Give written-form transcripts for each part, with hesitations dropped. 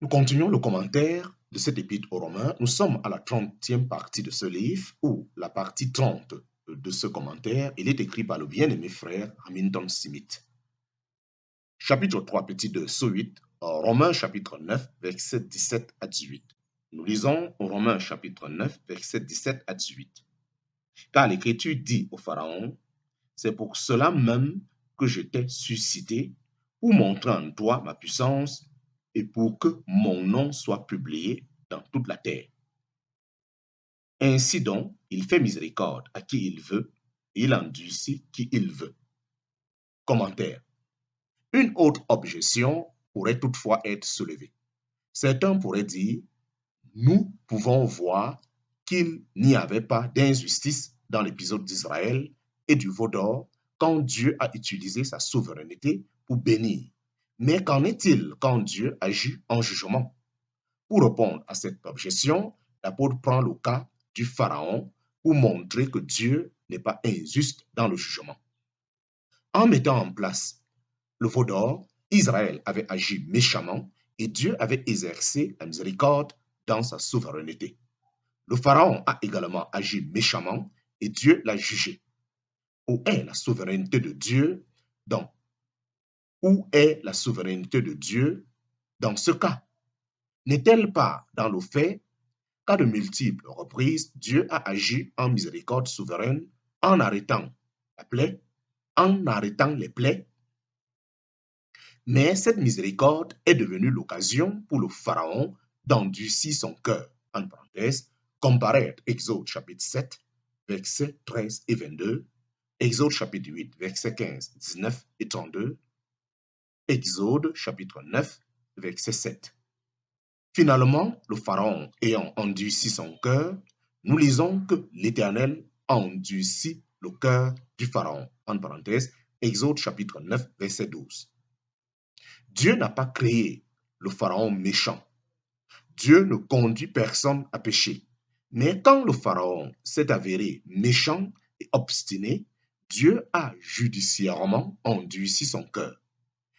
Nous continuons le commentaire de cet épître aux Romains. Nous sommes à la 30e partie de ce livre, où la partie 30 de ce commentaire, il est écrit par le bien-aimé frère Hamilton Smith. Chapitre 3, petit 2, so 8, Romains chapitre 9, versets 17 à 18. Nous lisons Romains chapitre 9, versets 17 à 18. Car l'Écriture dit au Pharaon, c'est pour cela même que je t'ai suscité, pour montrer en toi ma puissance et pour que mon nom soit publié dans toute la terre. Ainsi donc, il fait miséricorde à qui il veut, et il endurcit qui il veut. Commentaire. Une autre objection pourrait toutefois être soulevée. Certains pourraient dire, nous pouvons voir qu'il n'y avait pas d'injustice dans l'épisode d'Israël et du veau d'or quand Dieu a utilisé sa souveraineté pour bénir. Mais qu'en est-il quand Dieu agit en jugement? Pour répondre à cette objection, l'apôtre prend le cas du Pharaon pour montrer que Dieu n'est pas injuste dans le jugement. En mettant en place le veau d'or, Israël avait agi méchamment et Dieu avait exercé la miséricorde dans sa souveraineté. Le Pharaon a également agi méchamment et Dieu l'a jugé. Où est la souveraineté de Dieu dans Où est la souveraineté de Dieu dans ce cas? N'est-elle pas dans le fait qu'à de multiples reprises, Dieu a agi en miséricorde souveraine en arrêtant la plaie, en arrêtant les plaies? Mais cette miséricorde est devenue l'occasion pour le Pharaon d'endurcir son cœur. En parenthèse, comparez Exode chapitre 7, versets 13 et 22, Exode chapitre 8, versets 15, 19 et 32, Exode chapitre 9, verset 7. Finalement, le Pharaon ayant endurci son cœur, nous lisons que l'Éternel a endurci le cœur du Pharaon. En parenthèse, Exode chapitre 9, verset 12. Dieu n'a pas créé le Pharaon méchant. Dieu ne conduit personne à pécher. Mais quand le Pharaon s'est avéré méchant et obstiné, Dieu a judiciairement endurci son cœur.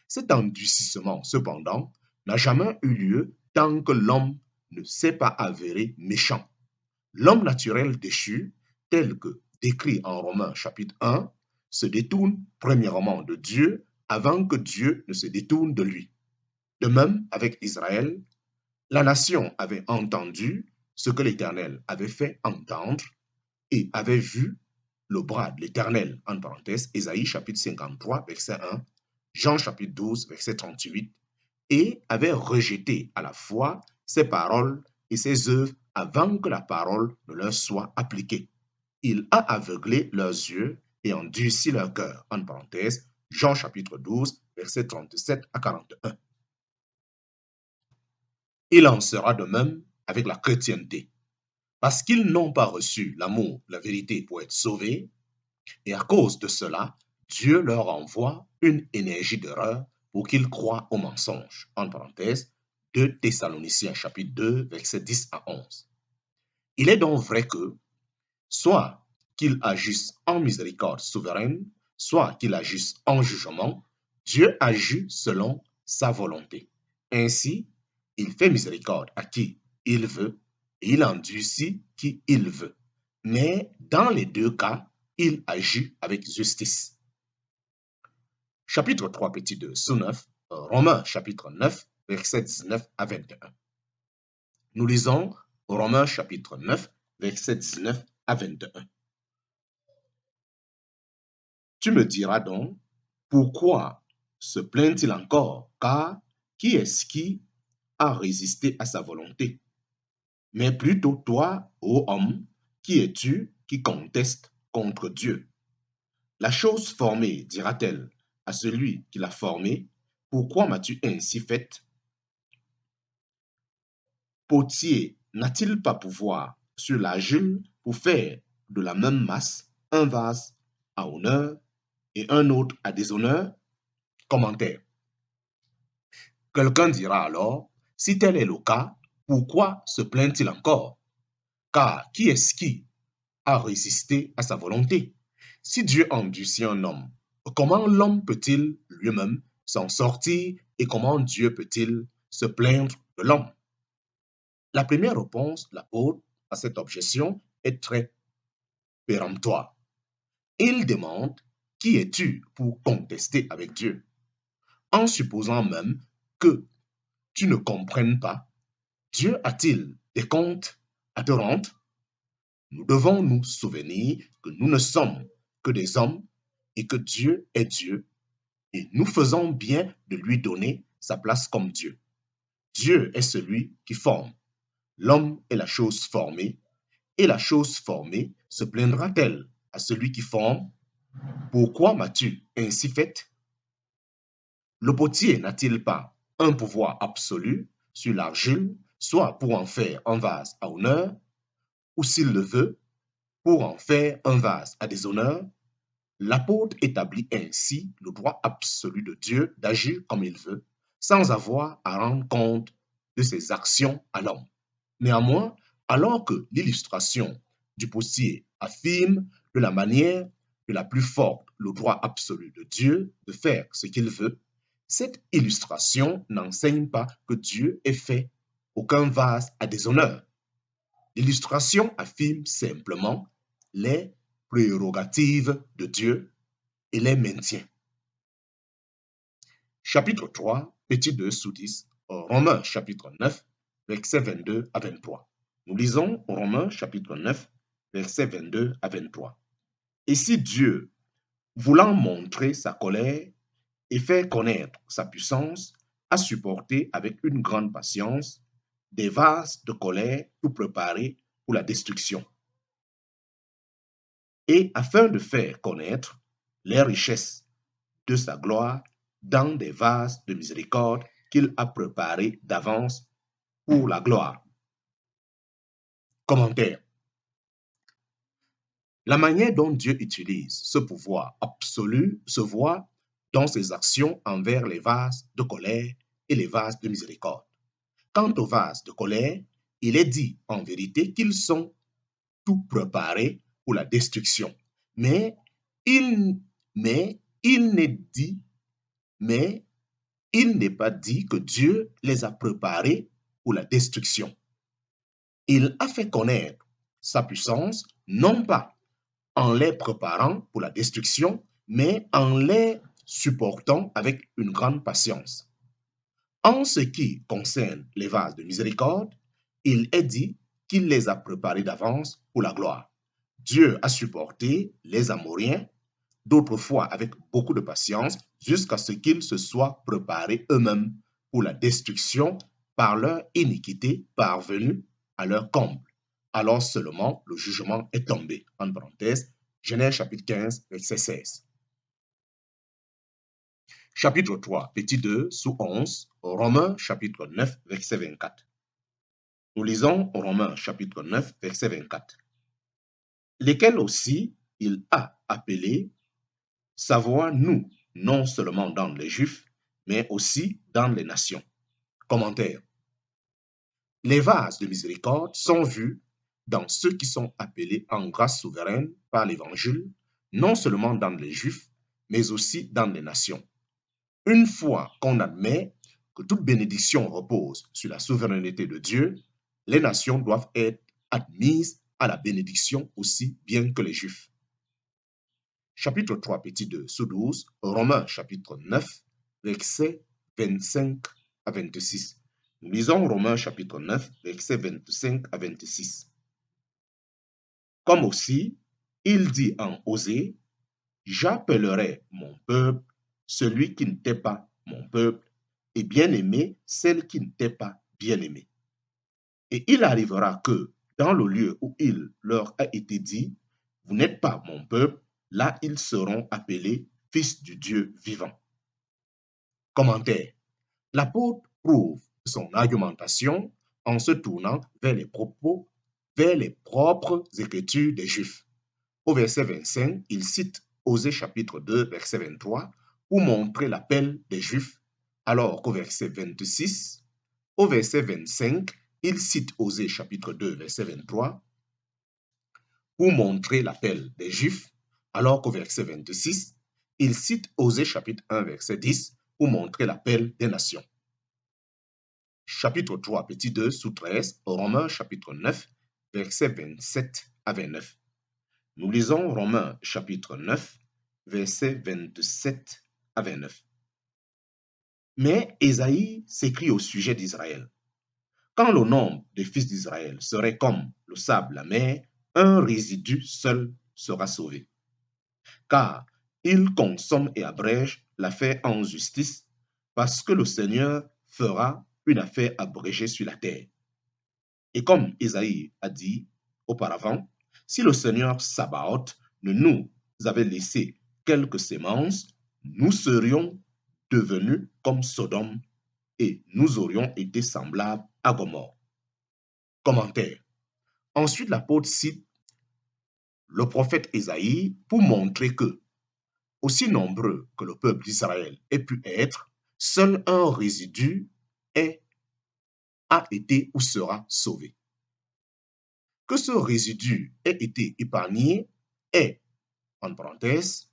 Cet endurcissement, cependant, n'a jamais eu lieu tant que l'homme ne s'est pas avéré méchant. L'homme naturel déchu, tel que décrit en Romains chapitre 1, se détourne premièrement de Dieu avant que Dieu ne se détourne de lui. De même, avec Israël, la nation avait entendu ce que l'Éternel avait fait entendre et avait vu le bras de l'Éternel, en parenthèse, Ésaïe chapitre 53, verset 1, Jean chapitre 12, verset 38, et avait rejeté à la fois ses paroles et ses œuvres avant que la parole ne leur soit appliquée. Il a aveuglé leurs yeux et endurci leur cœur, en parenthèse, Jean chapitre 12, verset 37 à 41. Il en sera de même avec la chrétienté. Parce qu'ils n'ont pas reçu l'amour, la vérité pour être sauvés, et à cause de cela, Dieu leur envoie une énergie d'erreur pour qu'ils croient au mensonge. En parenthèse, 2 Thessaloniciens chapitre 2, versets 10 à 11. Il est donc vrai que, soit qu'il agisse en miséricorde souveraine, soit qu'il agisse en jugement, Dieu agit selon sa volonté. Ainsi, il fait miséricorde à qui il veut et il endurcit qui il veut. Mais dans les deux cas, il agit avec justice. Chapitre 3, petit 2, sous 9, Romains chapitre 9, versets 19 à 21. Nous lisons Romains chapitre 9, versets 19 à 21. Tu me diras donc, pourquoi se plaint-il encore? Car qui est-ce qui a résisté à sa volonté? Mais plutôt toi, ô homme, qui es-tu qui conteste contre Dieu? La chose formée, dira-t-elle à celui qui l'a formée, pourquoi m'as-tu ainsi faite? Potier n'a-t-il pas pouvoir sur l'argile pour faire de la même masse un vase à honneur et un autre à déshonneur? Commentaire. Quelqu'un dira alors, si tel est le cas, pourquoi se plaint-il encore? Car qui est-ce qui a résisté à sa volonté? Si Dieu endurcit un homme, comment l'homme peut-il lui-même s'en sortir et comment Dieu peut-il se plaindre de l'homme? La première réponse de l'apôtre à cette objection est très péremptoire. Il demande: qui es-tu pour contester avec Dieu? En supposant même que tu ne comprennes pas, Dieu a-t-il des comptes à te rendre? Nous devons nous souvenir que nous ne sommes que des hommes et que Dieu est Dieu, et nous faisons bien de lui donner sa place comme Dieu. Dieu est celui qui forme. L'homme est la chose formée, et la chose formée se plaindra-t-elle à celui qui forme? Pourquoi m'as-tu ainsi fait? Le potier n'a-t-il pas un pouvoir absolu sur l'argile, soit pour en faire un vase à honneur, ou s'il le veut, pour en faire un vase à déshonneur? L'apôtre établit ainsi le droit absolu de Dieu d'agir comme il veut, sans avoir à rendre compte de ses actions à l'homme. Néanmoins, alors que l'illustration du potier affirme de la manière la plus forte le droit absolu de Dieu de faire ce qu'il veut, cette illustration n'enseigne pas que Dieu ait fait aucun vase à déshonneur. L'illustration affirme simplement les prérogatives de Dieu et les maintient. Chapitre 3, petit 2 sous 10, Romains chapitre 9, versets 22 à 23. Nous lisons Romains chapitre 9, versets 22 à 23. Et si Dieu, voulant montrer sa colère et faire connaître sa puissance, a supporté avec une grande patience des vases de colère tout préparés pour la destruction, et afin de faire connaître les richesses de sa gloire dans des vases de miséricorde qu'il a préparés d'avance pour la gloire. Commentaire. La manière dont Dieu utilise ce pouvoir absolu se voit dans ses actions envers les vases de colère et les vases de miséricorde. Quant aux vases de colère, il est dit en vérité qu'ils sont tout préparés pour la destruction. Mais il n'est pas dit que Dieu les a préparés pour la destruction. Il a fait connaître sa puissance, non pas en les préparant pour la destruction, mais en les supportant avec une grande patience. En ce qui concerne les vases de miséricorde, il est dit qu'il les a préparés d'avance pour la gloire. Dieu a supporté les Amoréens, d'autres fois avec beaucoup de patience, jusqu'à ce qu'ils se soient préparés eux-mêmes pour la destruction par leur iniquité parvenue à leur comble. Alors seulement le jugement est tombé. En parenthèse, Genèse chapitre 15, verset 16. Chapitre 3, petit 2, sous 11, Romains chapitre 9, verset 24. Nous lisons Romains chapitre 9, verset 24. Lesquels aussi il a appelés, savoir nous, non seulement dans les Juifs, mais aussi dans les nations. Commentaire. Les vases de miséricorde sont vus dans ceux qui sont appelés en grâce souveraine par l'Évangile, non seulement dans les Juifs, mais aussi dans les nations. Une fois qu'on admet que toute bénédiction repose sur la souveraineté de Dieu, les nations doivent être admises à la bénédiction aussi bien que les Juifs. Chapitre 3, petit 2, sous 12, Romains chapitre 9, versets 25 à 26. Nous lisons Romains chapitre 9, versets 25 à 26. Comme aussi, il dit en Osée, j'appellerai mon peuple celui qui n'était pas mon peuple, et bien-aimé celle qui n'était pas bien-aimée. Et il arrivera que, dans le lieu où il leur a été dit, vous n'êtes pas mon peuple, là ils seront appelés fils du Dieu vivant. Commentaire. L'apôtre prouve son argumentation en se tournant vers les propres écritures des Juifs. Au verset 25, il cite Osée chapitre 2, verset 23, pour montrer l'appel des Juifs, alors qu'au verset 26, au verset 25, il cite Osée chapitre 2, verset 23, pour montrer l'appel des Juifs, alors qu'au verset 26, il cite Osée chapitre 1, verset 10, pour montrer l'appel des nations. chapitre 3, petit 2 sous 13, Romains chapitre 9, versets 27 à 29. Nous lisons Romains chapitre 9, versets 27 à 29. Mais Ésaïe s'écrie au sujet d'Israël. Quand le nombre des fils d'Israël serait comme le sable de la mer, un résidu seul sera sauvé. Car il consomme et abrège l'affaire en justice, parce que le Seigneur fera une affaire abrégée sur la terre. Et comme Ésaïe a dit auparavant, si le Seigneur Sabaoth ne nous avait laissé quelques semences, nous serions devenus comme Sodome et nous aurions été semblables à Gomorrhe. Commentaire. Ensuite, l'apôtre cite le prophète Ésaïe pour montrer que, aussi nombreux que le peuple d'Israël ait pu être, seul un résidu a été ou sera sauvé. Que ce résidu ait été épargné est, en parenthèse,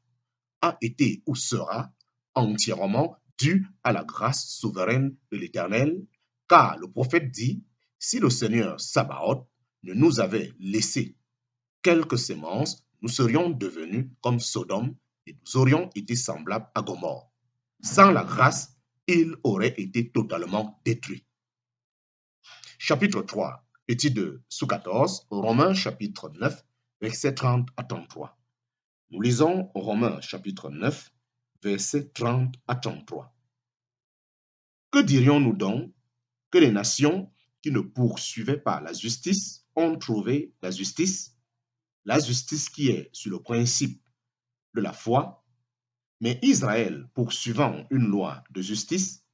a été ou sera entièrement dû à la grâce souveraine de l'Éternel, car le prophète dit, si le Seigneur Sabaoth ne nous avait laissé quelques semences, nous serions devenus comme Sodome et nous aurions été semblables à Gomorrhe. Sans la grâce, il aurait été totalement détruit. Chapitre 3, petit 2, sous 14, Romains chapitre 9, versets 30 à 33. Nous lisons Romains chapitre 9, versets 30 à 33. Que dirions-nous donc que les nations qui ne poursuivaient pas la justice ont trouvé la justice qui est sur le principe de la foi, mais Israël, poursuivant une loi de justice,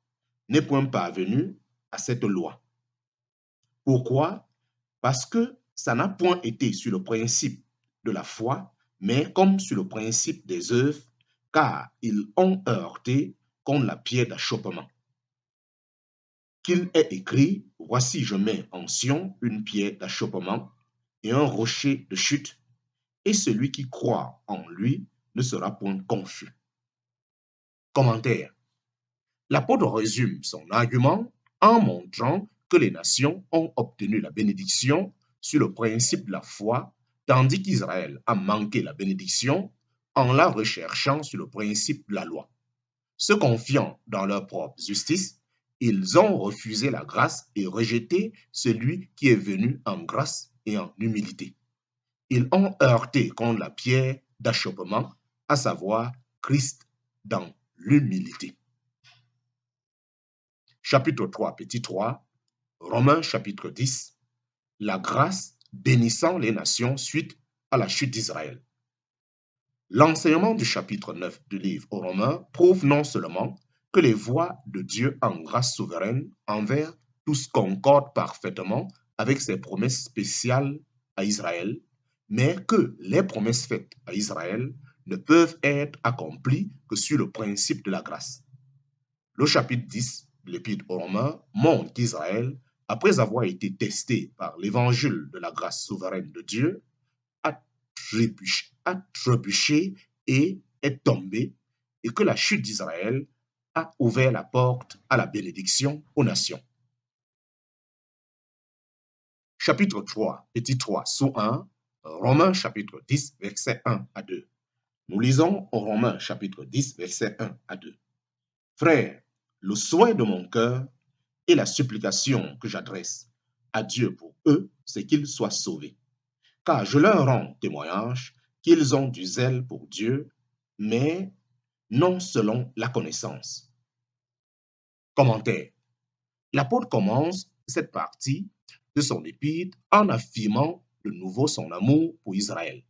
n'est point parvenu à cette loi. Pourquoi? Parce que ça n'a point été sur le principe de la foi, mais comme sur le principe des œuvres, car ils ont heurté contre la pierre d'achoppement. Qu'il est écrit, voici je mets en Sion une pierre d'achoppement et un rocher de chute, et celui qui croit en lui ne sera point confus. Commentaire. L'apôtre résume son argument en montrant que les nations ont obtenu la bénédiction sur le principe de la foi, tandis qu'Israël a manqué la bénédiction en la recherchant sur le principe de la loi. Se confiant dans leur propre justice, ils ont refusé la grâce et rejeté celui qui est venu en grâce et en humilité. Ils ont heurté contre la pierre d'achoppement, à savoir Christ dans l'humilité. Chapitre 3, petit 3, Romains chapitre 10, la grâce bénissant les nations suite à la chute d'Israël. L'enseignement du chapitre 9 du livre aux Romains prouve non seulement que les voies de Dieu en grâce souveraine envers tous concordent parfaitement avec ses promesses spéciales à Israël, mais que les promesses faites à Israël ne peuvent être accomplies que sur le principe de la grâce. Le chapitre 10 de l'Épître aux Romains montre qu'Israël, après avoir été testé par l'évangile de la grâce souveraine de Dieu, a trébuché et est tombé, et que la chute d'Israël a ouvert la porte à la bénédiction aux nations. Chapitre 3, petit 3, sous 1, Romains chapitre 10, versets 1 à 2. Nous lisons Romains chapitre 10, versets 1 à 2. Frères, le souhait de mon cœur et la supplication que j'adresse à Dieu pour eux, c'est qu'ils soient sauvés. Car je leur rends témoignage qu'ils ont du zèle pour Dieu, mais non selon la connaissance. Commentaire. L'apôtre commence cette partie de son épître en affirmant de nouveau son amour pour Israël.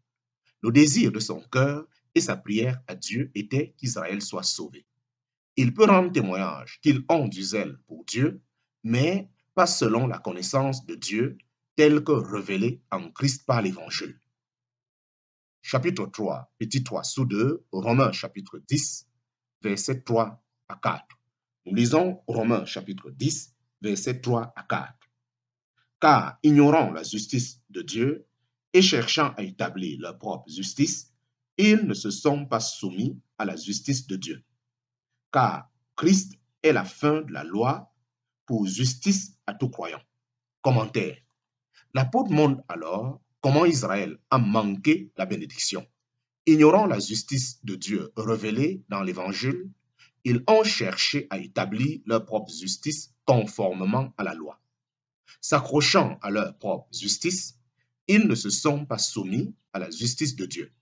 Le désir de son cœur et sa prière à Dieu était qu'Israël soit sauvé. Il peut rendre témoignage qu'ils ont du zèle pour Dieu, mais pas selon la connaissance de Dieu telle que révélée en Christ par l'Évangile. Chapitre 3, petit 3 sous 2, Romains chapitre 10, versets 3 à 4. Nous lisons Romains chapitre 10, versets 3 à 4. Car ignorant la justice de Dieu et cherchant à établir leur propre justice, ils ne se sont pas soumis à la justice de Dieu. Car Christ est la fin de la loi pour justice à tout croyant. Commentaire. L'apôtre montre alors comment Israël a manqué la bénédiction. Ignorant la justice de Dieu révélée dans l'Évangile, ils ont cherché à établir leur propre justice conformément à la loi. S'accrochant à leur propre justice, ils ne se sont pas soumis à la justice de Dieu.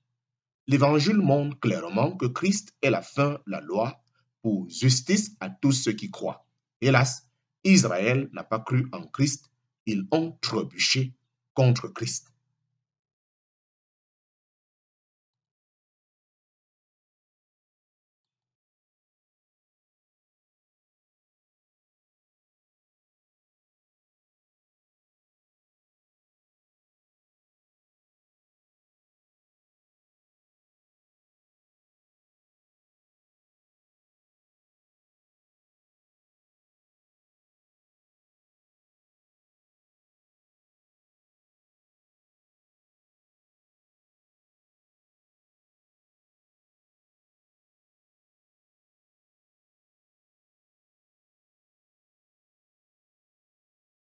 L'Évangile montre clairement que Christ est la fin de la loi pour justice à tous ceux qui croient. Hélas, Israël n'a pas cru en Christ, ils ont trébuché contre Christ.